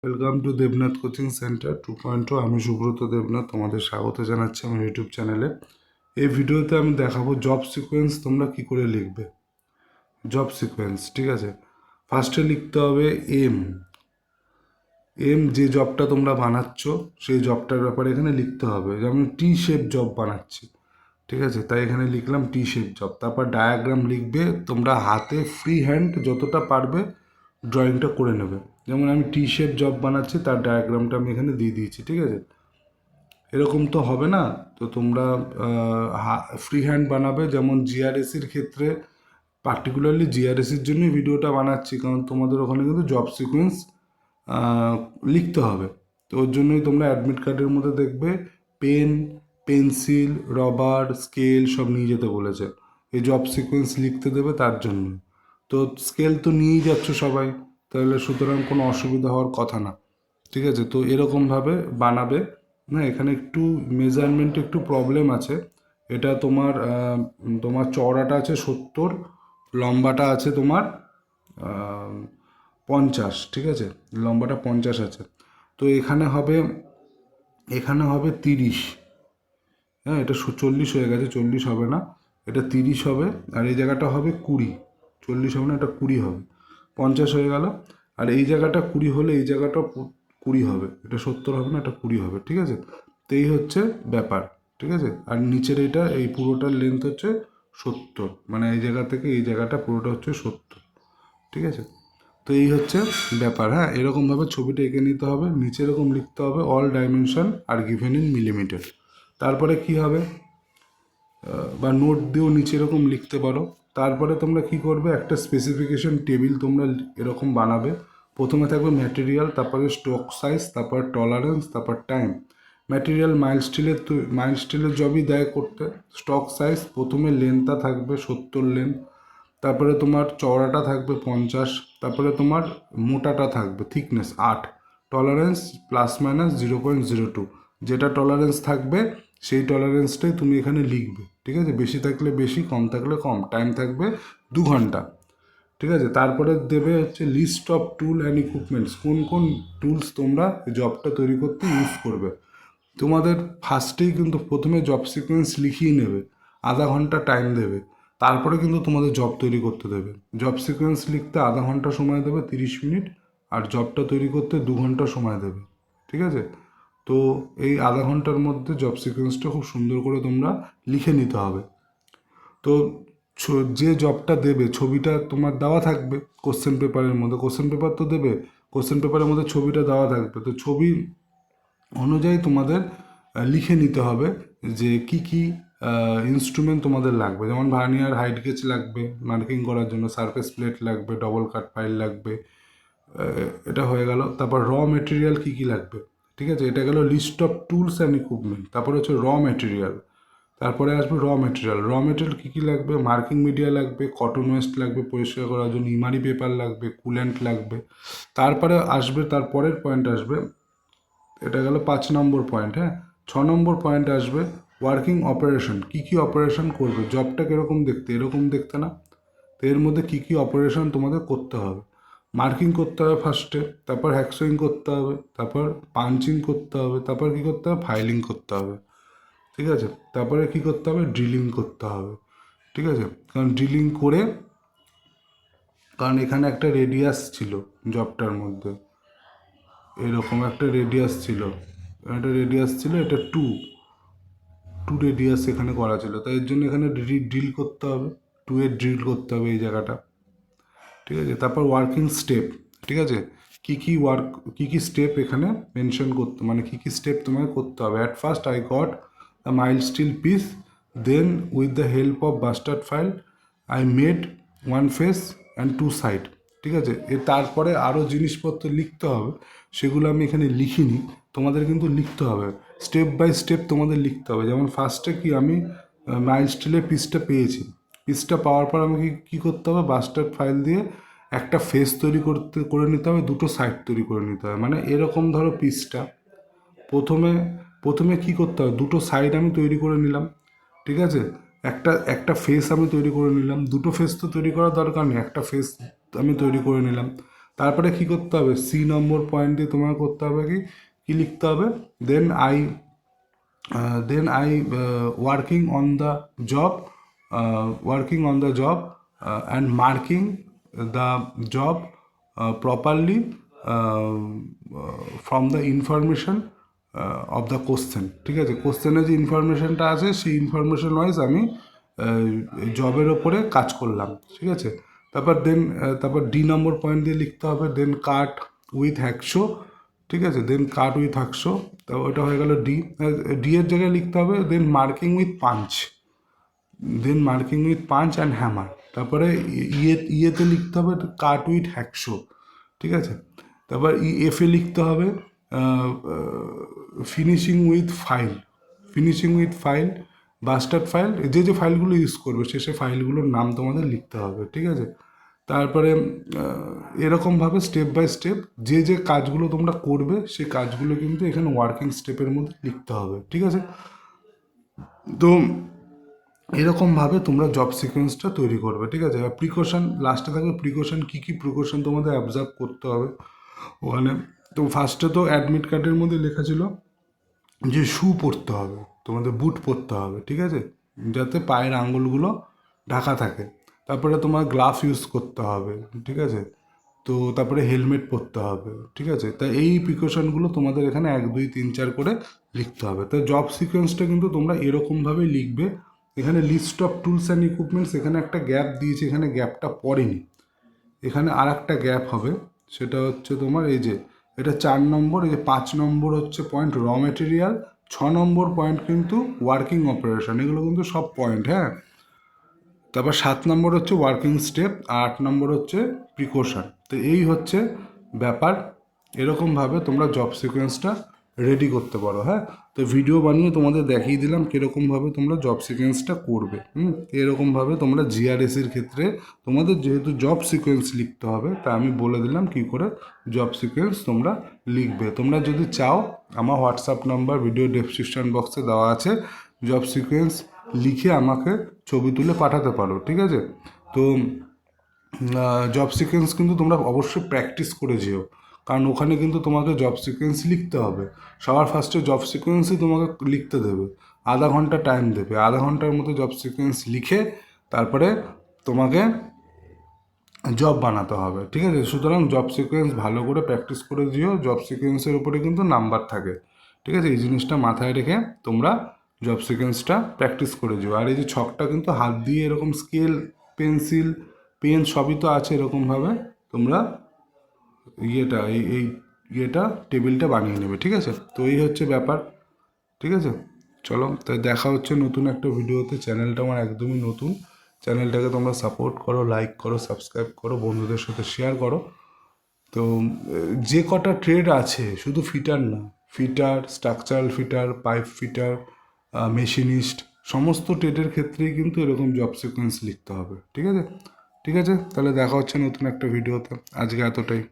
Welcome to Debnath coaching centre 2.0। আমি সুব্রত দেবনাথ, তোমাদের স্বাগত জানাচ্ছি আমার ইউটিউব চ্যানেলে। এই ভিডিওতে আমি দেখাবো জব সিকোয়েন্স তোমরা কি করে লিখবে। জব সিকোয়েন্স, ঠিক আছে। ফার্স্টে লিখতে হবে এম। যে জবটা তোমরা বানাচ্ছ সেই জবটার ব্যাপারে এখানে লিখতে হবে। যেমন টি শেপ জব বানাচ্ছি, ঠিক আছে, তাই এখানে লিখলাম টি শেপ জব। তারপর ডায়াগ্রাম লিখবে, তোমরা হাতে ফ্রি হ্যান্ড যতটা পারবে ড্রয়িংটা করে নেবে। যেমন আমি টি শেপ জব বানাচ্ছি, তার ডায়াগ্রামটা আমি এখানে দিয়ে দিয়েছি, ঠিক আছে। এরকম তো হবে না, তো তোমরা ফ্রি হ্যান্ড বানাবে। যেমন জিআরএসির ক্ষেত্রে, পার্টিকুলারলি জিআরএসির জন্যই ভিডিওটা বানাচ্ছি, কারণ তোমাদের ওখানে কিন্তু জব সিকোয়েন্স লিখতে হবে। তো ওর জন্যই তোমরা অ্যাডমিট কার্ডের মধ্যে দেখবে পেন, পেন্সিল, রবার, স্কেল সব নিয়ে যেতে বলেছে। এই জব সিকোয়েন্স লিখতে দেবে তার জন্য। তো স্কেল তো নিয়েই যাচ্ছ সবাই, তাহলে সুতরাং কোনো অসুবিধা হওয়ার কথা না, ঠিক আছে। তো এরকমভাবে বানাবে। না, এখানে একটু মেজারমেন্টে একটু প্রবলেম আছে। এটা তোমার তোমার চওড়াটা আছে 70, লম্বাটা আছে তোমার 50, ঠিক আছে। লম্বাটা 50 আছে। তো এখানে হবে 30। হ্যাঁ, এটা 40 হয়ে গেছে, 40 হবে না, এটা 30 হবে। আর এই জায়গাটা হবে 20, 40 হবে না, এটা 20 হবে। 50 হয়ে গেল। আর এই জায়গাটা 20 হলে এই জায়গাটা 20 হবে, এটা 70 হবে না, এটা 20 হবে, ঠিক আছে। তো এই হচ্ছে ব্যাপার, ঠিক আছে। আর নিচের এটা, এই পুরোটার লেন্থ হচ্ছে 70, মানে এই জায়গা থেকে এই জায়গাটা পুরোটা হচ্ছে 70, ঠিক আছে। তো এই হচ্ছে ব্যাপার। হ্যাঁ, এরকমভাবে ছবিটা এঁকে নিতে হবে। নিচে এরকম লিখতে হবে all dimension are given in millimetre. তারপরে কি হবে, বা নোট দিয়েও নিচে এরকম লিখতে পারো। তারপরে তোমরা কি করবে, একটা স্পেসিফিকেশন টেবিল তোমরা এরকম বানাবে। প্রথমে থাকবে ম্যাটেরিয়াল, তারপরে স্টক সাইজ, তারপর টলারেন্স, তারপর টাইম। ম্যাটেরিয়াল মাইল্ড স্টিলের জবই দেয় করতে। স্টক সাইজ, প্রথমে লেন্থটা থাকবে 70 লেন্থ, তারপরে তোমার চওড়াটা থাকবে 50, তারপরে তোমার মোটাটা থাকবে থিকনেস 8, টলারেন্স ±0.02। যেটা টলারেন্স থাকবে সেই টলারেন্সটাই তুমি এখানে লিখবে, ঠিক আছে। বেশি থাকলে বেশি, কম থাকলে কম। টাইম থাকবে 2 ঘন্টা, ঠিক আছে। তারপরে দেবে হচ্ছে list of tool and equipments, কোন কোন টুলস তোমরা জবটা তৈরি করতে ইউজ করবে। তোমাদের ফার্স্টেই কিন্তু প্রথমে জব সিকোয়েন্স লিখিয়ে নেবে, আধা ঘন্টা টাইম দেবে, তারপরে কিন্তু তোমাদের জব তৈরি করতে দেবে। জব সিকোয়েন্স লিখতে আধা ঘন্টা সময় দেবে, 30 মিনিট, আর জবটা তৈরি করতে 2 ঘন্টা সময় দেবে, ঠিক আছে। তো এই আধা ঘন্টার মধ্যে জব সিকোয়েন্সটা খুব সুন্দর করে তোমরা লিখে নিতে হবে। তো যে জবটা দেবে ছবিটা তোমার দেওয়া থাকবে কোশ্চেন পেপারের মধ্যে, কোশ্চেন পেপার তো দেবে, কোশ্চেন পেপারের মধ্যে ছবিটা দেওয়া থাকবে। তো ছবি অনুযায়ী তোমাদের লিখে নিতে হবে যে কি কি ইনস্ট্রুমেন্ট তোমাদের লাগবে। যেমন ভার্নিয়ার, হাইট গেজ লাগবে মার্কিং করার জন্য, সারফেস প্লেট লাগবে, ডবল কাট ফাইল লাগবে। এটা হয়ে গেল। তারপর র মেটেরিয়াল কী কী লাগবে, ঠিক আছে। এটা গেল list of tools and equipment. তারপরে হচ্ছে র মেটেরিয়াল, তারপরে আসবে র মেটেরিয়াল কী কী লাগবে, মার্কিং মিডিয়া লাগবে, কটন ওয়েস্ট লাগবে পরিষ্কার করার জন্য, ইমারি পেপার লাগবে, কুল্যান্ট লাগবে। তারপরে আসবে, তারপরের পয়েন্ট আসবে, এটা গেল 5 নম্বর পয়েন্ট। হ্যাঁ, 6 নম্বর পয়েন্ট আসবে ওয়ার্কিং অপারেশন, কী কী অপারেশন করবে। জবটা কীরকম দেখতে, এরকম দেখতে না, তো এর মধ্যে কী কী অপারেশন তোমাদের করতে হবে। মার্কিং করতে হবে ফার্স্টে, তারপর হ্যাকসোয়িং করতে হবে, তারপর পাঞ্চিং করতে হবে, তারপর কী করতে হবে, ফাইলিং করতে হবে, ঠিক আছে। তারপরে কী করতে হবে, ড্রিলিং করতে হবে, ঠিক আছে। কারণ এখানে একটা রেডিয়াস ছিল জবটার মধ্যে, এরকম একটা রেডিয়াস ছিল, এটা টু রেডিয়াস এখানে করা ছিল, তাই এর জন্য এখানে ড্রিল করতে হবে, 2 এর ড্রিল করতে হবে এই জায়গাটা, ঠিক আছে। তারপর ওয়ার্কিং স্টেপ, ঠিক আছে, কী কী স্টেপ এখানে মেনশন করতে, মানে কী কী স্টেপ তোমাকে করতে হবে। At first I got a mild steel piece, then with the help of bastard file I made 1 face and 2 side, ঠিক আছে। তারপরে আরও জিনিসপত্র লিখতে হবে, সেগুলো আমি এখানে লিখিনি, তোমাদের কিন্তু লিখতে হবে স্টেপ বাই স্টেপ, তোমাদের লিখতে হবে। যেমন ফার্স্টে কি আমি মাইল্ড স্টিলের পিসটা পেয়েছি, পিসটা পাওয়ার পর আমাকে কী করতে হবে, বাস্টার্ড ফাইল দিয়ে একটা ফেস তৈরি করে নিতে হবে, 2টো সাইড তৈরি করে নিতে হবে। মানে এরকম ধরো পিসটা প্রথমে প্রথমে কী করতে হবে, 2টো সাইড আমি তৈরি করে নিলাম, ঠিক আছে। একটা একটা ফেস আমি তৈরি করে নিলাম, 2টো ফেস তো তৈরি করার দরকার নেই, একটা ফেস আমি তৈরি করে নিলাম। তারপরে কি করতে হবে, সি নম্বর পয়েন্ট দিয়ে তোমার করতে হবে কি কি লিখতে হবে, then I working on the job, and marking the job properly uh, from the information of the question। ঠিক আছে, কোশ্চেনে যে ইনফরমেশনটা আছে সেই ইনফরমেশন ওয়াইজ আমি জবের ওপরে কাজ করলাম। ঠিক আছে, তারপর ডি নম্বর পয়েন্ট দিয়ে লিখতে হবে দেন কাট উইথ হ্যাকশো। ঠিক আছে, দেন কাট উইথ হ্যাকশো, তো ওটা হয়ে গেল ডি। ডি এর জায়গায় লিখতে হবে then marking with punch, and hammer. তারপরে ইয়েতে লিখতে হবে কাট উইথ হ্যাকশো। ঠিক আছে, তারপর এফে লিখতে হবে finishing with file, bastard file, যে যে ফাইলগুলো ইউজ করবে সে ফাইলগুলোর নাম তোমাদের লিখতে হবে। ঠিক আছে, তারপরে এরকমভাবে স্টেপ বাই স্টেপ যে যে কাজগুলো তোমরা করবে সেই কাজগুলো কিন্তু এখানে ওয়ার্কিং স্টেপের মধ্যে লিখতে হবে। ঠিক আছে, তো এরকমভাবে তোমরা জব সিকোয়েন্সটা তৈরি করবে। ঠিক আছে, আর প্রিকশন লাস্টে থাকবে, প্রিকশন কী কী প্রিকশন তোমাদের অবজার্ভ করতে হবে ওখানে। তো ফার্স্টে তো অ্যাডমিট কার্ডের মধ্যে লেখা ছিল যে শু পরতে হবে, তোমাদের বুট পরতে হবে। ঠিক আছে, যাতে পায়ের আঙুলগুলো ঢাকা থাকে। তারপরে তোমার গ্লাভ ইউজ করতে হবে। ঠিক আছে, তো তারপরে হেলমেট পরতে হবে। ঠিক আছে, তাই এই প্রিকশনগুলো তোমাদের এখানে 1 2 3 4 করে লিখতে হবে। তো জব সিকোয়েন্সটা কিন্তু তোমরা এরকমভাবেই লিখবে। এখানে list of tools and equipments, এখানে একটা গ্যাপ দিয়েছে, এখানে গ্যাপটা পড়েনি, এখানে আর একটা গ্যাপ হবে। সেটা হচ্ছে তোমার এই যে এটা 4 নম্বর, এই যে 5 নম্বর হচ্ছে পয়েন্ট র মেটেরিয়াল, 6 নম্বর পয়েন্ট কিন্তু ওয়ার্কিং অপারেশন, এগুলো কিন্তু সব পয়েন্ট। হ্যাঁ, তারপর 7 নম্বর হচ্ছে ওয়ার্কিং স্টেপ, 8 নম্বর হচ্ছে প্রিকশন। তো এই হচ্ছে ব্যাপার, এরকমভাবে তোমরা জব সিকোয়েন্সটা রেডি করতে পারো। হ্যাঁ, তো ভিডিও বানিয়ে তোমাদের দেখিয়ে দিলাম কীরকমভাবে তোমরা জব সিকোয়েন্সটা করবে। এরকমভাবে তোমরা জিআরএসির ক্ষেত্রে তোমাদের যেহেতু জব সিকোয়েন্স লিখতে হবে, তা আমি বলে দিলাম কী করে জব সিকোয়েন্স তোমরা লিখবে। তোমরা যদি চাও আমার হোয়াটসঅ্যাপ নাম্বার ভিডিও ডেসক্রিপশন বক্সে দেওয়া আছে, জব সিকোয়েন্স লিখে আমাকে ছবি তুলে পাঠাতে পারো। ঠিক আছে, তো জব সিকোয়েন্স কিন্তু তোমরা অবশ্যই প্র্যাকটিস করে যেও, কারণ ওখানে কিন্তু তোমাকে জব সিকোয়েন্স লিখতে হবে। সবার ফার্স্টে জব সিকোয়েন্সই তোমাকে লিখতে দেবে, আধা ঘন্টা টাইম দেবে, আধা ঘন্টার মতো জব সিকোয়েন্স লিখে তারপরে তোমাকে জব বানাতে হবে। ঠিক আছে, সুতরাং জব সিকোয়েন্স ভালো করে প্র্যাকটিস করে দিও, জব সিকোয়েন্সের উপরে কিন্তু নাম্বার থাকে। ঠিক আছে, এই জিনিসটা মাথায় রেখে তোমরা জব সিকোয়েন্সটা প্র্যাকটিস করে দিও। আর এই যে ছকটা কিন্তু হাত দিয়ে এরকম স্কেল পেন্সিল পেন সবই তো আছে, এরকমভাবে তোমরা এই টেবিলটা বানিয়ে নেবে। ঠিক আছে, তো এই হচ্ছে ব্যাপার। ঠিক আছে, চলো তাই দেখা হচ্ছে নতুন একটা ভিডিওতে। চ্যানেলটা আমার একদমই নতুন, চ্যানেলটাকে তোমরা সাপোর্ট করো, লাইক করো, সাবস্ক্রাইব করো, বন্ধুদের সাথে শেয়ার করো। তো যে কটা ট্রেড আছে, শুধু ফিটার না, fitter, structural fitter, pipe fitter, machinist, সমস্ত ট্রেডের ক্ষেত্রেই কিন্তু এরকম জব সিকোয়েন্স লিখতে হবে। ঠিক আছে, ঠিক আছে, তাহলে দেখা হচ্ছে নতুন একটা ভিডিওতে। আজকে এতটাই।